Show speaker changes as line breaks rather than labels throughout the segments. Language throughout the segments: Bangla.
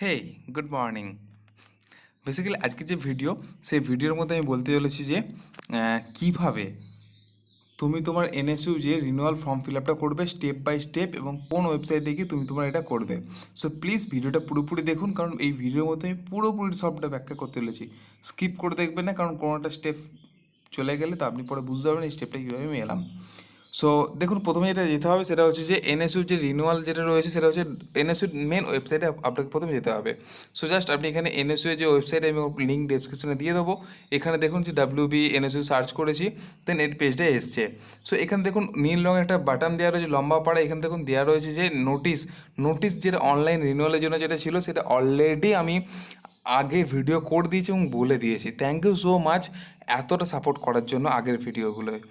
Hey good morning. বেসিক্যালি আজকে যে ভিডিও সেই ভিডিওর মধ্যে আমি বলতে চলেছি যে কিভাবে তুমি তোমার এনএসইউ যে রিনিউয়াল ফর্ম ফিল আপটা করবে স্টেপ বাই স্টেপ এবং কোন ওয়েবসাইটে গিয়ে তুমি তোমার এটা করবে। সো প্লিজ ভিডিওটা পুরোপুরি দেখুন, কারণ এই ভিডিওর মধ্যে আমি পুরোপুরি সবটা ব্যাখ্যা করতে চলেছি। স্কিপ করে দেখবেন না, কারণ কোনোটা স্টেপ চলে গেলে তো আপনি পরে বুঝতে পারবেন এই স্টেপটা কীভাবে আমি এলাম। সো দেখুন, প্রথমে যেটা যেতে হবে সেটা হচ্ছে যে এনএসইউ যে রিনিউয়াল যেটা রয়েছে সেটা হচ্ছে এনএসইউ মেন ওয়েবসাইটে আপনাকে প্রথমে যেতে হবে। সো জাস্ট আপনি এখানে এনএসইউ যে ওয়েবসাইটে আমি লিঙ্ক ডেসক্রিপশনে দিয়ে দেবো, এখানে দেখুন যে ডাব্লিউবি এনএসইউ সার্চ করেছি, দেন এই পেজটা এসছে। সো এখানে দেখুন নীল রঙের একটা বাটন দেওয়া রয়েছে লম্বা পাড়া, এখানে দেখুন দেওয়া রয়েছে যে নোটিশ যেটা অনলাইন রিনিউয়ালের জন্য যেটা ছিল সেটা অলরেডি আমি আগে ভিডিও করে দিয়েছি এবং বলে দিয়েছি। থ্যাংক ইউ সো মাচ এতটা সাপোর্ট করার জন্য আগের ভিডিওগুলোয়।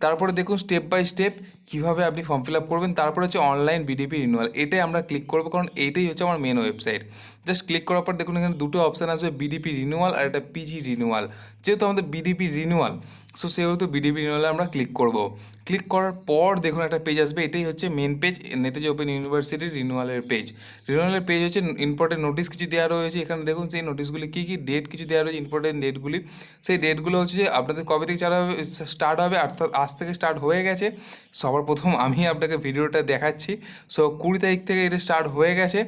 তারপরে দেখুন স্টেপ বাই স্টেপ কীভাবে আপনি ফর্ম ফিল আপ করবেন। তারপরে হচ্ছে অনলাইন বিডিপি রিনিউয়াল, এটাই আমরা ক্লিক করবো, কারণ এইটাই হচ্ছে আমার মেন ওয়েবসাইট। জাস্ট ক্লিক করার পর দেখুন এখানে দুটো অপশান আসবে, বিডিপি রিনিউয়াল আর একটা পিজি রিনিউয়াল। যেহেতু আমাদের বিডিপি রিনিউয়াল, সো সেহেতু বিডিপি রিনিউয়ালে আমরা ক্লিক করব। ক্লিক করার পর দেখুন একটা পেজ আসবে, এটাই হচ্ছে মেন পেজ, নেতাজি ওপেন ইউনিভার্সিটির রিনিউয়ালের পেজ। রিনিউয়ালের পেজ হচ্ছে ইম্পর্টেন্ট নোটিশ কিছু দেওয়া রয়েছে, এখানে দেখুন সেই নোটিশগুলি কী কী ডেট কিছু দেওয়া রয়েছে, ইম্পর্টেন্ট ডেটগুলি। সেই ডেটগুলো হচ্ছে যে আপনাদের কবে থেকে স্টার্ট হবে, অর্থাৎ আজ থেকে স্টার্ট হয়ে গেছে। সবার প্রথম আমি আপনাকে ভিডিওটা দেখাচ্ছি। সো 20 তারিখ থেকে এটা স্টার্ট হয়ে গেছে,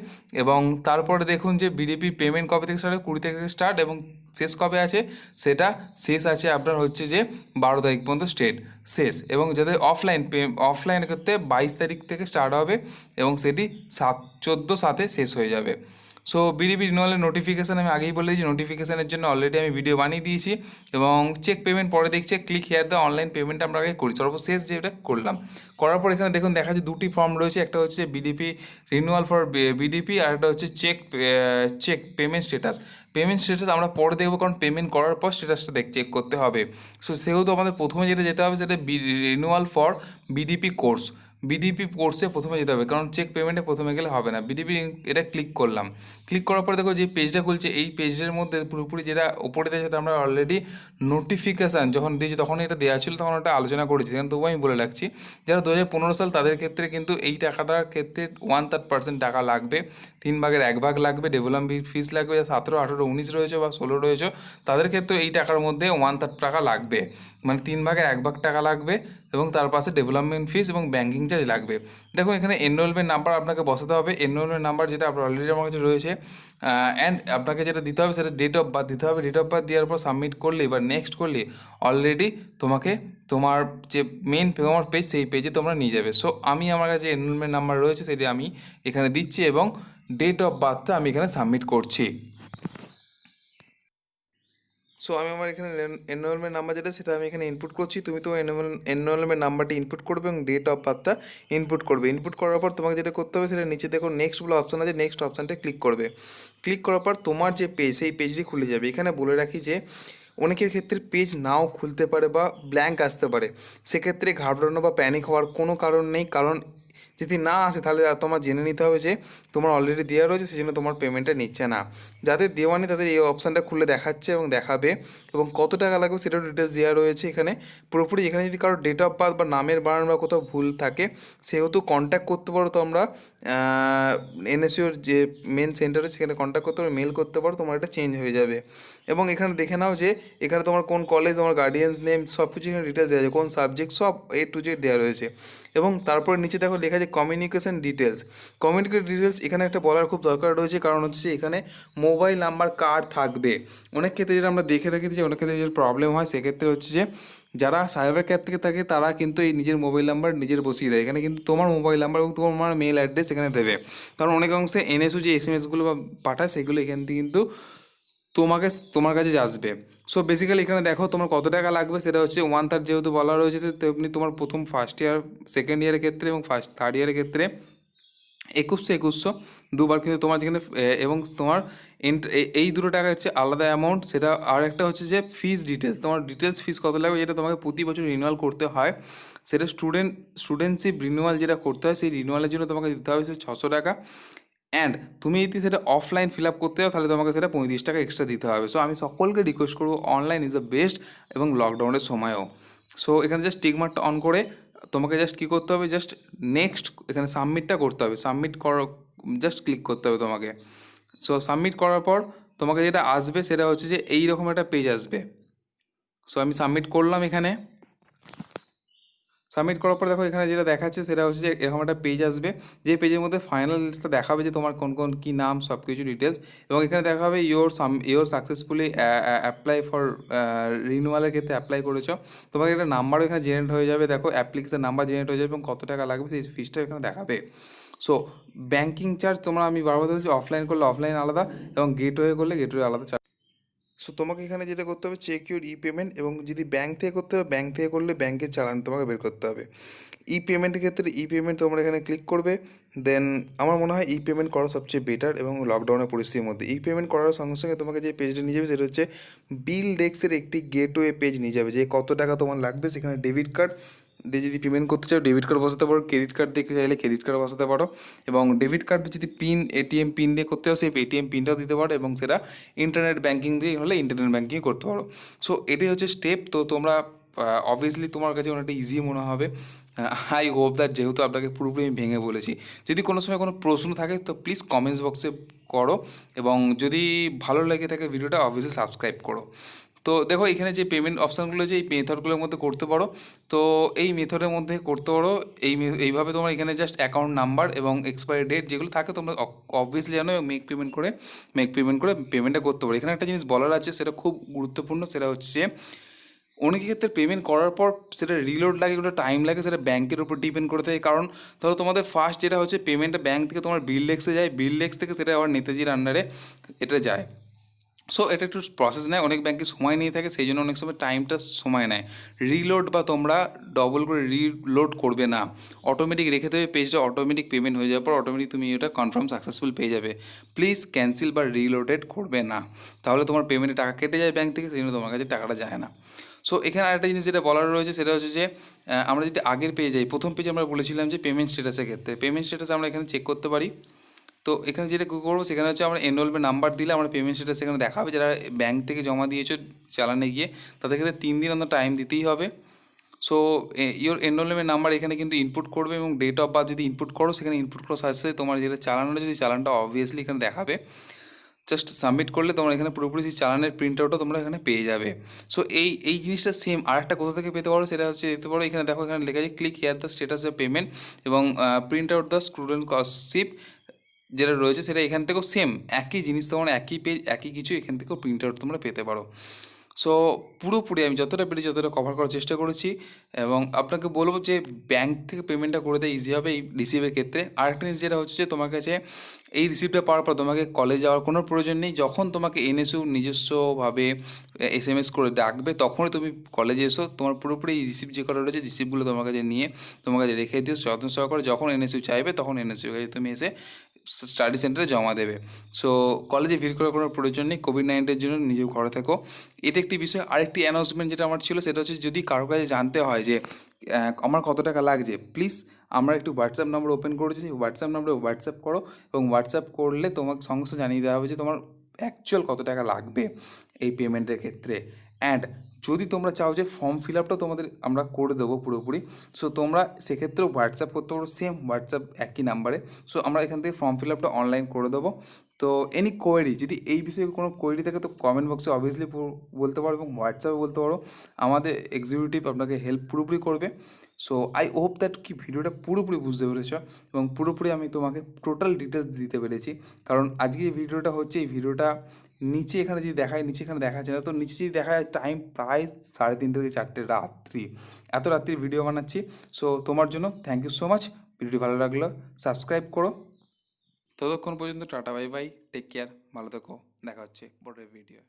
এবং তারপরে দেখুন যে বিডিপি পেমেন্ট কবে থেকে স্টার্ট, 20 তারিখ থেকে স্টার্ট, এবং শেষ কবে আছে, সেটা শেষ আছে আপনার হচ্ছে যে 12 তারিখ পর্যন্ত শেষ। এবং যাদের অফলাইন করতে 22 তারিখ থেকে স্টার্ট হবে এবং সেটি 14/7 শেষ হয়ে যাবে। সো বিডিপি রিনিউয়ালের নোটিফিকেশান আমি আগেই বলে দিয়েছি, নোটিফিকেশানের জন্য অলরেডি আমি ভিডিও বানিয়ে দিয়েছি, এবং চেক পেমেন্ট পরে দেখছি, click here the online payment আমরা আগে করি, সর্বশেষ যেটা করলাম। করার পর এখানে দেখুন দেখা যাচ্ছে দুটি ফর্ম রয়েছে, একটা হচ্ছে বিডিপি রিনিউয়াল ফর বিডিপি আর একটা হচ্ছে চেক পেমেন্ট স্ট্যাটাস আমরা পরে দেখবো, কারণ পেমেন্ট করার পর স্ট্যাটাসটা চেক করতে হবে। সো সেহেতু আমাদের প্রথমে যেটা যেতে হবে সেটা রিনিউয়াল ফর বিডিপি কোর্সে প্রথমে যেতে হবে, কারণ চেক পেমেন্টে প্রথমে গেলে হবে না। বিডিপি এটা ক্লিক করলাম। ক্লিক করার পরে দেখো যে পেজটা খুলছে, এই পেজের মধ্যে পুরোপুরি যেটা উপরে দেয় সেটা আমরা অলরেডি নোটিফিকেশান যখন দিয়েছি তখন এটা দেওয়া ছিল, তখন ওটা আলোচনা করেছি, সেখানে তবু আমি বলে রাখছি যারা 2015 সাল তাদের ক্ষেত্রে কিন্তু এই টাকাটার ক্ষেত্রে 1/3% টাকা লাগবে, 3 ভাগের 1 ভাগ লাগবে, ডেভেলপমেন্ট ফিস লাগবে। 17, 18, 19 রয়েছে বা 16 রয়েছে তাদের ক্ষেত্রে এই টাকার মধ্যে 1/3 টাকা লাগবে, মানে 3 ভাগের 1 ভাগ টাকা লাগবে, এবং তার পাশে ডেভেলপমেন্ট ফিস এবং ব্যাঙ্কিং চার্জ লাগবে। দেখুন এখানে এনরোলমেন্ট নাম্বার আপনাকে বসাতে হবে, এনরোলমেন্ট নাম্বার যেটা আপনার অলরেডি আমার কাছে রয়েছে, অ্যান্ড আপনাকে যেটা দিতে হবে সেটা ডেট অফ বার্থ দিতে হবে। ডেট অফ বার্থ দেওয়ার পর সাবমিট করলে বা নেক্সট করলে অলরেডি তোমার যে তোমার পেজ, সেই পেজে তোমরা নিয়ে যাবে। সো আমি আমার কাছে এনরোলমেন্ট নাম্বার রয়েছে সেটি আমি এখানে দিচ্ছি, এবং ডেট অফ বার্থটা আমি এখানে সাবমিট করছি। সো আমি আমার এখানে এনরোলমেন্ট নাম্বার যেটা সেটা আমি এখানে ইনপুট করছি, তুমি তো এনরোলমেন্ট নাম্বারটি ইনপুট করবে এবং ডেট অফ বার্থটা ইনপুট করবে। ইনপুট করার পর তোমাকে যেটা করতে হবে সেটা নিচে দেখো নেক্সট বলে অপশান আছে, নেক্সট অপশানটা ক্লিক করবে। ক্লিক করার পর তোমার যে পেজ সেই পেজটি খুলে যাবে। এখানে বলে রাখি যে অনেকের ক্ষেত্রে পেজ নাও খুলতে পারে বা ব্ল্যাঙ্ক আসতে পারে, সেক্ষেত্রে ঘাবড়ানো বা প্যানিক হওয়ার কোনো কারণ নেই, কারণ যদি না আসে তাহলে তোমার জেনে নিতে হবে যে তোমার অলরেডি দেওয়া রয়েছে, সেই জন্য তোমার পেমেন্টটা নিচ্ছে না। যাদের দেওয়া নেই তাদের এই অপশানটা খুলে দেখাচ্ছে এবং দেখাবে, এবং কত টাকা লাগবে সেটাও ডিটেলস দেওয়া রয়েছে এখানে পুরোপুরি। এখানে যদি কারো ডেট অফ বার্থ বা নামের বানান বা কোথাও ভুল থাকে সেহেতু কন্ট্যাক্ট করতে পারো তোমরা এনএসইউর যে মেন সেন্টারে, সেখানে কন্ট্যাক্ট করতে পারো, মেল করতে পারো, তোমার এটা চেঞ্জ হয়ে যাবে। এবং এখানে দেখে নাও যে এখানে তোমার কোন কলেজ, তোমার গার্ডিয়ানস নেম সব কিছু এখানে ডিটেলস দেওয়া আছে, কোন সাবজেক্ট সব A to Z দেওয়া রয়েছে। এবং তারপরে নিচে দেখো লেখা আছে কমিউনিকেশন ডিটেলস। এখানে একটা বলার খুব দরকার রয়েছে, কারণ হচ্ছে এখানে মোবাইল নাম্বার কার্ড থাকবে। অনেক ক্ষেত্রে যেটা আমরা দেখে রাখি যে অনেক ক্ষেত্রে যে প্রবলেম হয়, সেক্ষেত্রে হচ্ছে যে যারা সাইবার ক্যাফ থেকে থাকে তারা কিন্তু এই নিজের মোবাইল নাম্বার নিজের বসিয়ে দেয়, এখানে কিন্তু তোমার মোবাইল নাম্বার এবং তোমার মেল অ্যাড্রেস এখানে দেবে, কারণ অনেক অংশে NSOU যে SMS-গুলো পাঠায় সেগুলো এখান থেকে কিন্তু তোমার কাছে আসবে। সো বেসিক্যালি এখানে দেখো তোমার কত টাকা লাগবে, সেটা হচ্ছে 1/3 যেহেতু বলা রয়েছে, তেমনি তোমার প্রথম ফার্স্ট ইয়ার, সেকেন্ড ইয়ারের ক্ষেত্রে এবং থার্ড ইয়ারের ক্ষেত্রে 2100 দুবার কিন্তু তোমার যেখানে, এবং তোমার এই দুটো টাকা হচ্ছে আলাদা অ্যামাউন্ট। সেটা আর একটা হচ্ছে যে ফিস ডিটেলস, তোমার ফিস কত লাগবে, যেটা তোমাকে প্রতি বছর রিনিউয়াল করতে হয়, সেটা স্টুডেন্টশিপ রিনিউয়াল যেটা করতে হয়, সেই রিনিউয়ালের জন্য তোমাকে দিতে হবে 600 টাকা। অ্যান্ড তুমি যদি সেটা অফলাইন ফিল আপ করতে যাও তাহলে তোমাকে সেটা 35 টাকা এক্সট্রা দিতে হবে। সো আমি সকলকে রিকোয়েস্ট করবো, অনলাইন ইজ দ্য বেস্ট, এবং লকডাউনের সময়ও। সো এখানে জাস্ট টিক মার্কটা অন করে তোমাকে জাস্ট কী করতে হবে, জাস্ট নেক্সট এখানে সাবমিটটা করতে হবে, জাস্ট ক্লিক করতে হবে তোমাকে। সো সাবমিট করার পর তোমাকে যেটা আসবে সেটা হচ্ছে যে এইরকম একটা পেজ আসবে। সো আমি সাবমিট করলাম এখানে। সাবমিট করার পর দেখো এখানে যেটা দেখাচ্ছে সেটা হচ্ছে যে এরকম একটা পেজ আসবে, যে পেজের মধ্যে ফাইনালটা দেখাবে যে তোমার কোন কোন কী নাম সব কিছু ডিটেলস, এবং এখানে দেখা হবে ইওর সাকসেসফুলি অ্যাপ্লাই ফর রিনিউয়ালের ক্ষেত্রে অ্যাপ্লাই করেছো। তোমাকে একটা নাম্বারও এখানে জেনারেট হয়ে যাবে, দেখো অ্যাপ্লিকেশন নাম্বার জেনারেট হয়ে যাবে এবং কত টাকা লাগবে সেই ফিসটা এখানে দেখাবে। সো ব্যাঙ্কিং চার্জ তোমরা, আমি বারবার বলছি, অফলাইন করলে অফলাইন আলাদা এবং গেটওয়ে করলে গেটওয়ে আলাদা। সো তোমাকে এখানে যেটা করতে হবে, চেক ইউর ই পেমেন্ট, এবং যদি ব্যাঙ্ক থেকে করতে হবে ব্যাঙ্ক থেকে করলে ব্যাঙ্কের চালান তোমাকে বের করতে হবে। ই পেমেন্টের ক্ষেত্রে ই পেমেন্ট তোমরা এখানে ক্লিক করবে। দেন আমার মনে হয় ই পেমেন্ট করা সবচেয়ে বেটার, এবং লকডাউনের পরিস্থিতির মধ্যে ই পেমেন্ট করার সঙ্গে সঙ্গে তোমাকে যে পেজটা নিয়ে যাবে সেটা হচ্ছে বিল ডেস্কের একটি গেটওয়ে পেজ নিয়ে যাবে, যে কত টাকা তোমার লাগবে। সেখানে ডেবিট কার্ড দিয়ে যদি পেমেন্ট করতে চাও ডেবিট কার্ড বসাতে পারো, ক্রেডিট কার্ড দিয়ে চাইলে ক্রেডিট কার্ড বসাতে পারো, এবং ডেবিট কার্ড যদি পিন এটিএম পিন দিয়ে করতে হয় সেই এটিএম পিনটাও দিতে পারো, এবং সেটা ইন্টারনেট ব্যাঙ্কিং দিয়ে হলে ইন্টারনেট ব্যাঙ্কিং করতে পারো। সো এটাই হচ্ছে স্টেপ। তো তোমরা অবভিয়াসলি তোমার কাছে অনেকটা ইজি মনে হবে। আই হোপ দ্যাট, যেহেতু আপনাকে পুরোপুরি আমি ভেঙে বলেছি, যদি কোনো সময় কোনো প্রশ্ন থাকে তো প্লিজ কমেন্টস বক্সে করো, এবং যদি ভালো লেগে থাকে ভিডিওটা অবভিয়াসলি সাবস্ক্রাইব করো। তো দেখো এখানে যে পেমেন্ট অপশানগুলো যে এই মেথডগুলোর মধ্যে করতে পারো, তো এই মেথডের মধ্যে করতে পারো। এইভাবে তোমরা এখানে জাস্ট অ্যাকাউন্ট নাম্বার এবং এক্সপায়ারি ডেট যেগুলো থাকে তোমরা অবভিয়াসলি জানো, মেক পেমেন্ট করে পেমেন্টটা করতে পারো। এখানে একটা জিনিস বলার আছে, সেটা খুব গুরুত্বপূর্ণ, সেটা হচ্ছে যে অনেক ক্ষেত্রে পেমেন্ট করার পর সেটা রিলোড লাগে, ওটা টাইম লাগে, সেটা ব্যাংকের উপর ডিপেন্ড করে থাকে। কারণ ধরো তোমাদের ফার্স্ট যেটা হচ্ছে পেমেন্টটা ব্যাংক থেকে তোমার বিল ডেস্কে যায়, বিল ডেস্ক থেকে সেটা আবার নেতাজির আন্ডারে এটা যায়। সো এটা একটু প্রসেস নেয়, অনেক ব্যাংকে সময় নিয়ে থাকে, সেই জন্য অনেক সময় টাইমটা সময় নেয়। রিলোড বা তোমরা ডবল করে রিলোড করবে না, অটোমেটিক রেখে দেবে পেজটা, অটোমেটিক পেমেন্ট হয়ে যাওয়ার পর অটোমেটিক তুমি এটা কনফার্ম সাকসেসফুল পেয়ে যাবে। প্লিজ ক্যান্সেল বা রিলোডেড করবে না, তাহলে তোমার পেমেন্টে টাকা কেটে যায় ব্যাংক থেকে, সেই জন্য তোমার কাছে টাকাটা যায় না। সো এখানে আরেকটা জিনিস যেটা বলার রয়েছে সেটা হচ্ছে যে আমরা যদি আগের পেজে যাই, প্রথম পেজে আমরা বলেছিলাম যে পেমেন্ট স্ট্যাটাসের ক্ষেত্রে, পেমেন্ট স্ট্যাটাস আমরা এখানে চেক করতে পারি। তো এখানে যেটা করবো সেখানে হচ্ছে আমরা এনরোলমেন্ট নাম্বার দিলে আমরা পেমেন্ট স্ট্যাটাস সেখানে দেখাবে, যারা ব্যাংক থেকে জমা দিয়েছো চালানে গিয়ে তাদের ক্ষেত্রে 3 দিন অন্তর টাইম দিতেই হবে। সো ইওর এনরোলমেন্ট নাম্বার এখানে কিন্তু ইনপুট করবে, এবং ডেট অফ বার্থ যদি ইনপুট করো সেখানে ইনপুট করার সাথে সাথে তোমার যেটা চালান রয়েছে সেই চালানটা অবভিয়াসলি এখানে দেখাবে। জাস্ট সাবমিট করলে তোমরা এখানে পুরোপুরি সেই চালানের প্রিন্ট আউটও তোমরা এখানে পেয়ে যাবে। সো এই জিনিসটা সেম আরেকটা কোথা থেকে পেতে পারো, সেটা হচ্ছে দিতে পারো, এখানে দেখো এখানে লেখা আছে click here the status of payment, এবং print out the student scholarship যেটা রয়েছে সেটা এখান থেকেও সেম একই জিনিস, তোমরা একই পেজ একই কিছু এখান থেকেও প্রিন্ট আউট তোমরা পেতে পারো। সো পুরোপুরি আমি যতটা পেরেছি যতটা কভার করার চেষ্টা করেছি, এবং আপনাকে বলবো যে ব্যাংক থেকে পেমেন্টটা করে দেয় ইজি হবে এই রিসিভের ক্ষেত্রে। আরেকটা জিনিস যেটা হচ্ছে যে তোমার কাছে এই রিসিভটা পাওয়ার পর তোমাকে কলেজ যাওয়ার কোনো প্রয়োজন নেই, যখন তোমাকে এনএসইউ নিজস্বভাবে এসএমএস করে ডাকবে তখনই তুমি কলেজে এসো, তোমার পুরোপুরি এই রিসিভ যে করা রয়েছে রিসিভগুলো তোমার কাছে নিয়ে তোমার কাছে রেখে দিও যত্ন সহকারে, যখন এনএসইউ চাইবে তখন এনএসইউ কাছে তুমি এসে স্টাডি সেন্টারে জমা দেবে। সো কলেজে ভিড় করার কোনো প্রয়োজন নেই, কোভিড-19 জন্য নিজেও ঘরে থাকো। এটা একটি বিষয়। আরেকটি অ্যানাউন্সমেন্ট যেটা আমার ছিল সেটা হচ্ছে, যদি কারোর কাছে জানতে হয় যে আমার কত টাকা লাগছে, প্লিজ আমরা একটু হোয়াটসঅ্যাপ নাম্বার ওপেন করেছি, হোয়াটসঅ্যাপ নাম্বারে হোয়াটসঅ্যাপ করো, এবং হোয়াটসঅ্যাপ করলে তোমাকে সঙ্গে সঙ্গে জানিয়ে দেওয়া হবে যে তোমার অ্যাকচুয়াল কত টাকা লাগবে এই পেমেন্টের ক্ষেত্রে। অ্যান্ড যদি তোমরা চাও যে ফর্ম ফিল আপটাও তোমাদের আমরা করে দেবো পুরোপুরি, সো তোমরা সেক্ষেত্রেও হোয়াটসঅ্যাপ করতে পারো, সেম হোয়াটসঅ্যাপ একই নাম্বারে। সো আমরা এখান থেকে ফর্ম ফিল আপটা অনলাইন করে দেবো। তো এনি কোয়েরি, যদি এই বিষয়ে কোনো কোয়েরি থাকে তো কমেন্ট বক্সে অবভিয়াসলি বলতে পারো, এবং হোয়াটসঅ্যাপে বলতে পারো, আমাদের এক্সিকিউটিভ আপনাকে হেল্প পুরোপুরি করবে। সো আই হোপ দ্যাট কি ভিডিওটা পুরোপুরি বুঝতে পেরেছো, এবং পুরোপুরি আমি তোমাকে টোটাল ডিটেলস দিতে পেরেছি। কারণ আজকে এই ভিডিওটা হচ্ছে, এই ভিডিওটা নিচে এখানে যদি দেখায়, নিচে এখানে দেখা যাচ্ছে না, তো নিচে যদি দেখা যায় টাইম প্রায় 3:30 থেকে 4টে রাত্রি, এত রাত্রির ভিডিও বানাচ্ছি। সো তোমার জন্য থ্যাংক ইউ সো মাচ। ভিডিওটি ভালো লাগলো সাবস্ক্রাইব করো। ততক্ষণ পর্যন্ত tata bye bye, take care, ভালো থেকো, দেখা হচ্ছে পরের ভিডিও।